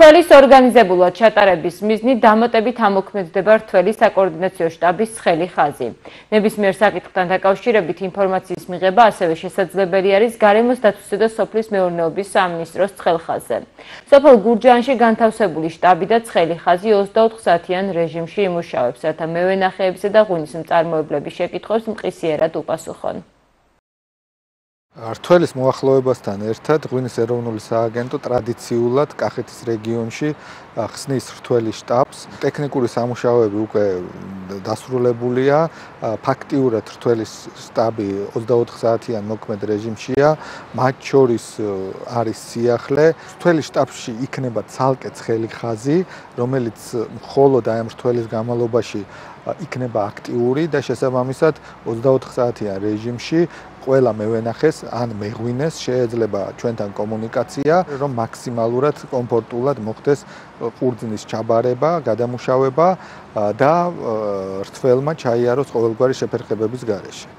რთველის ორგანიზებულად ჩატარების მიზნით დამატებით ამოქმედდება რთველის საკოორდინაციო შტაბის ცხელი ხაზი. ნებისმიერ საკითხთან დაკავშირებით ინფორმაციის მიღება ასევე შესაძლებელი არის გარემოს დაცვისა და სოფლის მეურნეობის სამინისტროს ცხელ ხაზზე. სოფელ გურჯაანში განთავსებული შტაბი და ცხელი ხაზი 24 საათიან რეჟიმში იმუშავებს, რათა მევენახეებისა და ღვინის მწარმოებლების შეკითხვებს მყისიერად უპასუხონ. რთველის მოახლოებასთან ერთად ღვინის ეროვნული სააგენტო ტრადიციულად კახეთის რეგიონში ხსნის რთველის შტაბს. ტექნიკური სამუშაოები უკვე დასრულებულია. ფაქტიურად რთველის შტაბი 24 საათიან მოქმედ რეჟიმშია. მათ შორის არის სიახლე. რთველის შტაბში იქნება ცალკე ცხელი ხაზი, რომელიც მხოლოდ აი ამ რთველის განმავლობაში იქნება აქტიური და შესაბამისად 24 საათიან რეჟიმში ყველა მევენახეს ან მეღვინეს შეიძლება ჩვენთან კომუნიკაცია, რომ მაქსიმალურად კომფორტულად მოხდეს ყურძნის ჩაბარება, გადამუშავება და რთველმა ჩაიაროს ყოველგვარი შეფერხებების გარეშე.